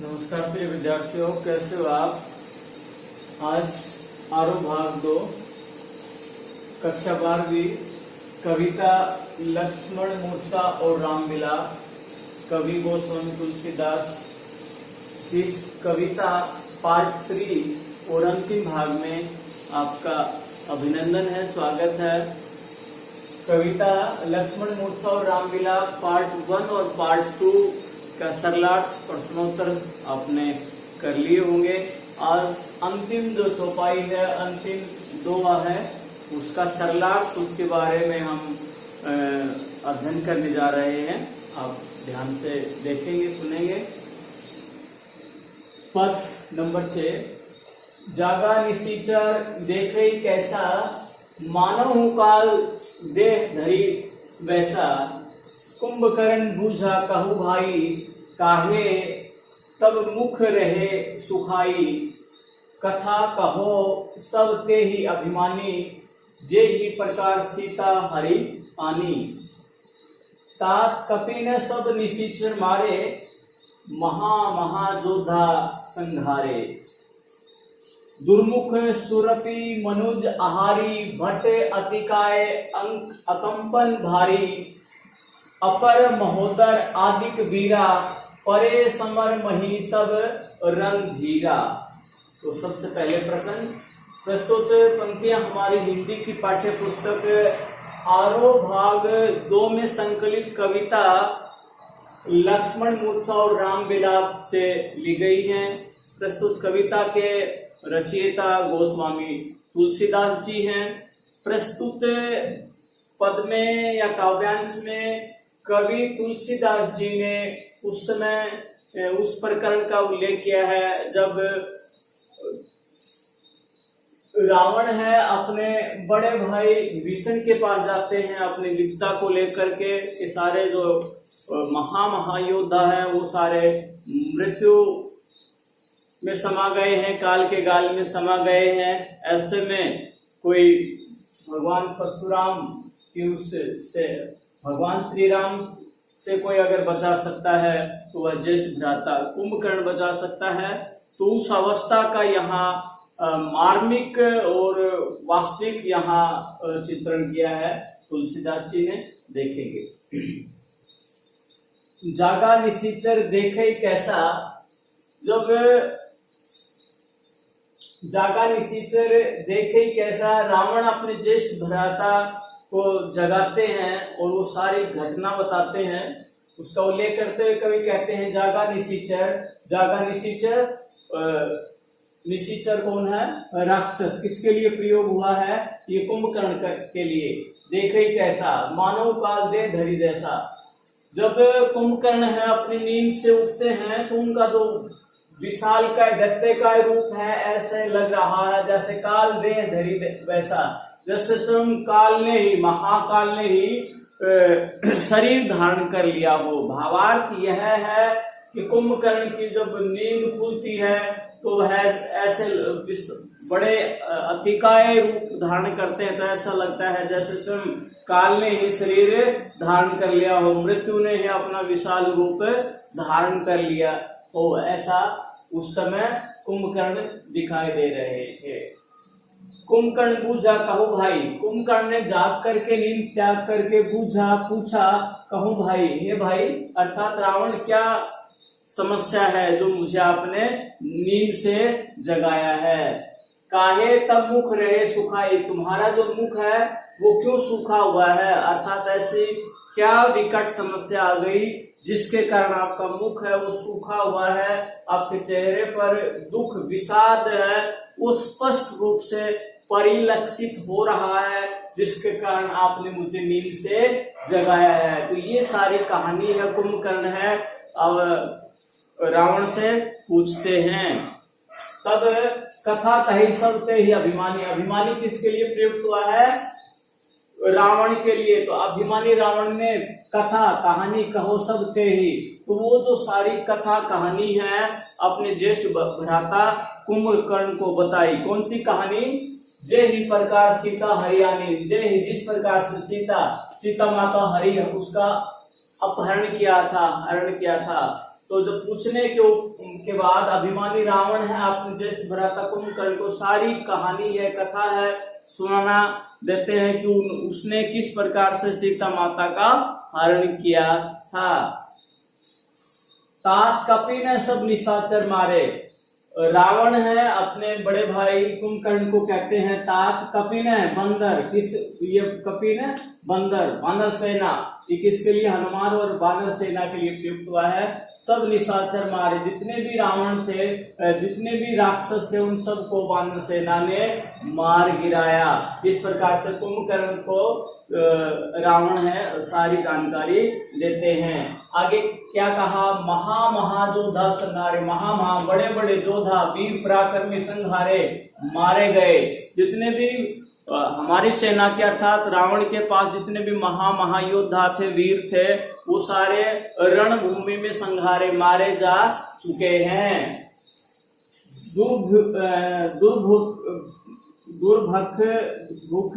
नमस्कार प्रिय विद्यार्थियों, कैसे हो आप। आज आरोह भाग 2 कक्षा 12वीं कविता लक्ष्मण मूर्छा और रामलीला, कवि गोस्वामी तुलसीदास। इस कविता पार्ट 3 और अंतिम भाग में आपका अभिनंदन है, स्वागत है। कविता लक्ष्मण मूर्छा और रामलीला पार्ट 1 और पार्ट 2 का सरलार्थ प्रश्नोत्तर आपने कर लिए होंगे। आज अंतिम जो चौपाई है, अंतिम 2 है, उसका सरलार्थ, उसके बारे में हम अध्ययन करने जा रहे हैं। आप ध्यान से देखेंगे, सुनेंगे। पद नंबर 6। जागा निशिचर देखे कैसा, मानव काल देह धरी वैसा। कुंभकर्ण बूझा कहू भाई, काहे तब मुख रहे सुखाई। कथा कहो सब ते ही अभिमानी, जे ही प्रकार सीता हरि पानी। तात कपि न सब निशिचर मारे, महायोद्धा संघारे। दुर्मुख सुरपि मनुज आहारी, भट्ट अतिकाय अंक अकंपन भारी। अपर महोदर आदिक वीरा, परे समर मही सब रंग धीरा। तो सबसे पहले प्रश्न, प्रस्तुत पंक्तियां हमारी हिंदी की पाठ्य पुस्तक आरोह भाग 2 में संकलित कविता लक्ष्मण मूर्छा और रामलीला से ली गई हैं। प्रस्तुत कविता के रचयिता गोस्वामी तुलसीदास जी हैं। प्रस्तुत पद में या काव्यांश में कवि तुलसीदास जी ने उस समय उस प्रकरण का उल्लेख किया है जब रावण है अपने बड़े भाई विष्णु के पास जाते हैं अपनी विद्या को लेकर के। ये सारे जो महायोद्धा है वो सारे मृत्यु में समा गए हैं, काल के गाल में समा गए हैं। ऐसे में कोई भगवान परशुराम की उससे भगवान श्री राम से कोई अगर बचा सकता है तो वह ज्येष्ठ भ्राता कुंभकर्ण बचा सकता है। तो उस अवस्था का यहाँ मार्मिक और वास्तविक यहाँ चित्रण किया है तुलसीदास जी ने, देखेंगे। जागा निशिचर देखे कैसा। जब जागा निशिचर देखे कैसा, रावण अपने ज्येष्ठ भ्राता को जगाते हैं और वो सारी घटना बताते हैं। उसका उल्लेख करते हुए कवि कहते हैं जागा निशिचर। जागा निशिचर, निशिचर कौन है? राक्षस। किसके लिए प्रयोग हुआ है? ये कुंभकर्ण के लिए। देखे कैसा, मानव काल दे धरी जैसा। जब कुंभकर्ण है अपनी नींद से उठते हैं तो उनका जो विशाल का दत्ते का रूप है, ऐसे लग रहा है जैसे काल दे धरी वैसा। जैसे स्वयं काल ने ही, महाकाल ने ही शरीर धारण कर लिया हो। भावार्थ यह है कि कुंभकर्ण की जब नींद खुलती है तो वह ऐसे बड़े अतिकाय रूप धारण करते हैं, तो ऐसा लगता है जैसे स्वयं काल ने ही शरीर धारण कर लिया हो, मृत्यु ने ही अपना विशाल रूप धारण कर लिया हो। ऐसा उस समय कुंभकर्ण दिखाई दे रहे थे। कुंभकर्ण बूझा कहू भाई। कुंभकर्ण ने जाग करके, नींद त्याग करके बूझा, पूछा, कहू भाई, हे भाई, अर्थात रावण, क्या समस्या है जो मुझे आपने नींद से जगाया है। काहे तब मुख रहे सुखाई। तुम्हारा जो मुख है वो क्यों सूखा हुआ है, अर्थात ऐसी क्या विकट समस्या आ गई जिसके कारण आपका मुख है वो सूखा हुआ है, आपके चेहरे पर दुख विषाद है वो स्पष्ट रूप से परिलक्षित हो रहा है, जिसके कारण आपने मुझे नींद से जगाया है। तो ये सारी कहानी है, कुंभकर्ण है और रावण से पूछते हैं। तब कथा कही सब ते ही अभिमानी। अभिमानी किसके लिए प्रयुक्त हुआ है? रावण के लिए। तो अभिमानी रावण ने कथा कहानी कहो सब ते ही, तो वो जो सारी कथा कहानी है अपने ज्येष्ठ भ्राता कुंभकर्ण को बताई। कौन सी कहानी? जय ही प्रकार सीता हरियाणी। जय ही जिस प्रकार से सीता माता हरि उसका अपहरण किया था, हरण किया था, तो जब पूछने के बाद अभिमानी रावण है अपने ज्येष्ठ भ्राता कुंभकर्ण को सारी कहानी है, कथा है, सुनाना देते हैं कि उसने किस प्रकार से सीता माता का हरण किया था। तात कपि ने सब निशाचर मारे। रावण है अपने बड़े भाई कुंभकर्ण को कहते हैं तात कपि ने बंदर, किस ये कपि ने बंदर, बानर सेना, ये किसके लिए, हनुमान और बानर सेना के लिए प्रयुक्त हुआ है। सब निशाचर मारे, जितने भी रावण थे, जितने भी राक्षस थे, उन सबको बानर सेना ने मार गिराया। इस प्रकार से कुंभकर्ण को रावण है सारी जानकारी देते हैं। आगे क्या कहा, महायोद्धा संहारे, महा बड़े बड़े योद्धा वीर पराक्रमी संहारे, मारे गए। जितने भी हमारी सेना के अर्थात रावण के पास जितने भी महायोद्धा थे, वीर थे, वो सारे रणभूमि में संहारे मारे जा चुके हैं। दुर्भुख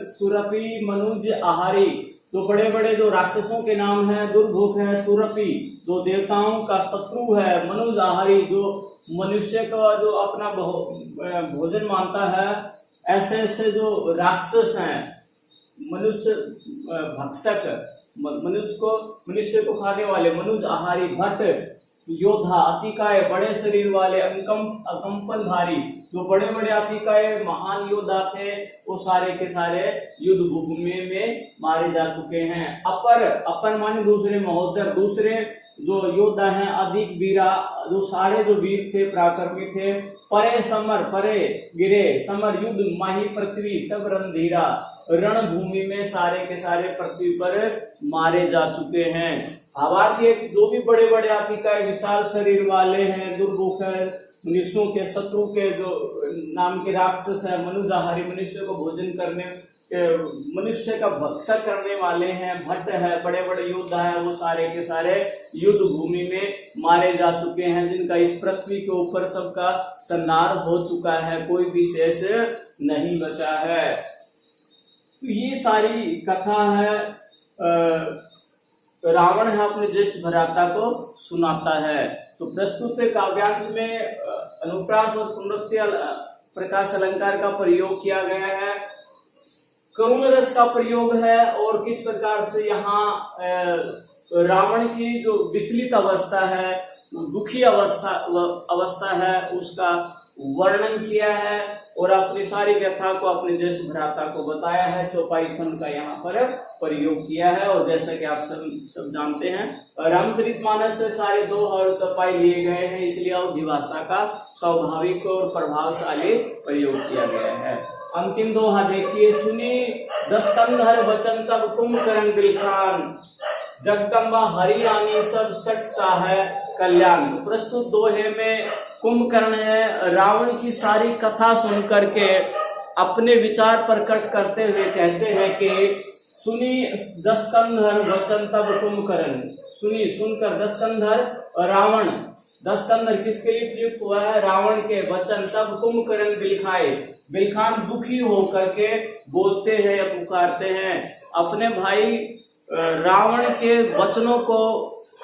सुरपी मनुज आहारी, तो बड़े बड़े जो राक्षसों के नाम है, दुर्भुख है, सुरपी जो देवताओं का शत्रु है, मनुज आहारी जो मनुष्य का जो अपना भोजन मानता है, ऐसे ऐसे जो राक्षस हैं, मनुष्य भक्षक, मनुष्य को खाने वाले, मनुज आहारी, भट्ट योद्धा, अतिकाय बड़े शरीर वाले, अकंपन भारी, जो बड़े बड़े अतिकाय महान योद्धा थे, वो सारे के सारे युद्ध भूमि में मारे जा चुके हैं। अपर माने दूसरे, महोदर दूसरे जो योद्धा हैं, अधिक वीरा जो सारे जो वीर थे, पराक्रमी थे, परे समर, परे गिरे, समर युद्ध, माही पृथ्वी, सब रणधीरा, रणभूमि में सारे के सारे पृथ्वी पर मारे जा चुके हैं। भावार्थ ये जो भी बड़े बड़े अतिकाय विशाल शरीर वाले हैं, दुर्भुख है, मनुष्यों के शत्रु के जो नाम के राक्षस है, मनुजाहारी, मनुष्य को भोजन करने, मनुष्य का भक्षक करने वाले हैं, भट्ट है, बड़े बड़े योद्धा है, वो सारे के सारे युद्ध भूमि में मारे जा चुके हैं, जिनका इस पृथ्वी के ऊपर सबका संहार हो चुका है, कोई भी शेष नहीं बचा है। तो ये सारी कथा है, रावण है अपने ज्येष्ठ भ्राता को सुनाता है। तो प्रस्तुत काव्यांश में अनुप्रास और पुनरुक्ति प्रकाश अलंकार का प्रयोग किया गया है, करुण रस का प्रयोग है, और किस प्रकार से यहाँ रावण की जो विचलित अवस्था है, दुखी अवस्था है, उसका वर्णन किया है, और अपनी सारी व्यथा को अपने ज्येष्ठ भ्राता को बताया है। चौपाई छंद का यहाँ पर प्रयोग किया है, और जैसा कि आप सब जानते हैं, रामचरितमानस से सारे दोहा और चौपाई लिए गए हैं, इसलिए अवधी भाषा का स्वाभाविक और प्रभावशाली प्रयोग किया गया है। अंतिम दोहा देखिए, सुनी दस्कंधर वचन तब कुंभकर्ण बिलखान, जगदम्बा हरियाणी सब सट चाहे कल्याण। प्रस्तुत दोहे में कुंभकर्ण है रावण की सारी कथा सुन करके अपने विचार प्रकट करते हुए कहते हैं कि सुनी दस्कंधर वचन तब कुंभकर्ण, सुनी सुनकर दस्कंधर रावण, दस्कंधर किसके लिए प्रयुक्त हुआ है, रावण के वचन तब कुंभकर्ण बिलखाए, बिलखान दुखी होकर के बोलते हैं या पुकारते हैं। अपने भाई रावण के वचनों को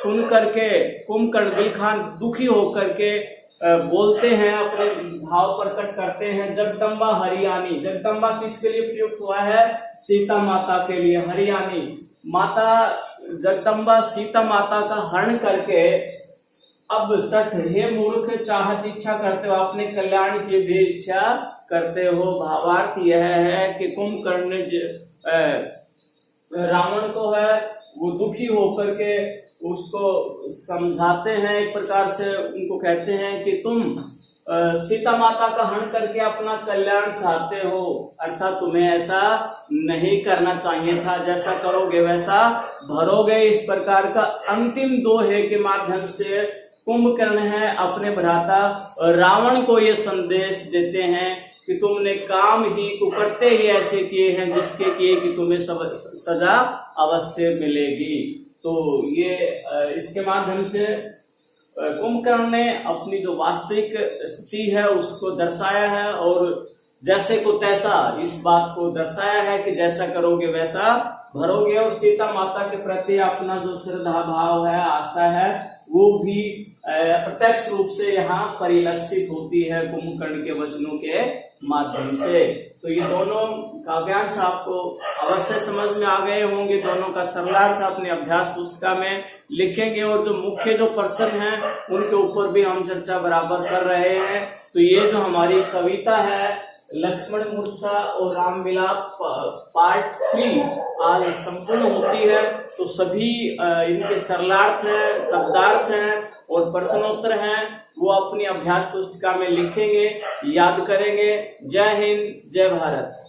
सुन करके कुंभकर्ण बिलखान दुखी होकर के बोलते हैं, अपने भाव प्रकट करते हैं। जगदम्बा हरियाणी, जगदम्बा किसके लिए प्रयुक्त हुआ है, सीता माता के लिए। हरियाणी माता जगदम्बा सीता माता का हरण करके अब सठ, हे मूर्ख चाहत इच्छा करते हो, अपने कल्याण की भी इच्छा करते हो। भावार्थ यह है कि कुंभकर्ण ने रावण को है वो दुखी होकर के उसको समझाते हैं, एक प्रकार से उनको कहते हैं कि तुम सीता माता का हरण करके अपना कल्याण चाहते हो, अर्थात तुम्हें ऐसा नहीं करना चाहिए था, जैसा करोगे वैसा भरोगे। इस प्रकार का अंतिम दोहे के माध्यम से कुंभकर्ण है अपने भ्राता रावण को ये संदेश देते हैं कि तुमने काम ही कुकरते ही ऐसे किए हैं जिसके किए कि तुम्हें सजा अवश्य मिलेगी। तो ये इसके माध्यम से कुंभकर्ण ने अपनी जो वास्तविक स्थिति है उसको दर्शाया है, और जैसे को तैसा इस बात को दर्शाया है कि जैसा करोगे वैसा भरोगे और सीता माता के प्रति अपना जो श्रद्धा भाव है, आस्था है, वो भी प्रत्यक्ष रूप से यहाँ परिलक्षित होती है कुंभकर्ण के वचनों के माध्यम से। तो ये दोनों काव्यांश आपको अवश्य समझ में आ गए होंगे। दोनों का सरलार्थ अपने अभ्यास पुस्तिका में लिखेंगे और जो मुख्य जो प्रश्न हैं उनके ऊपर भी हम चर्चा बराबर कर रहे हैं। तो ये जो हमारी कविता है लक्ष्मण मूर्छा और राम विलाप पार्ट 3 आज संपूर्ण होती है। तो सभी इनके सरलार्थ हैं, शब्दार्थ हैं और प्रश्नोत्तर हैं, वो अपनी अभ्यास पुस्तिका में लिखेंगे, याद करेंगे। जय हिंद, जय भारत।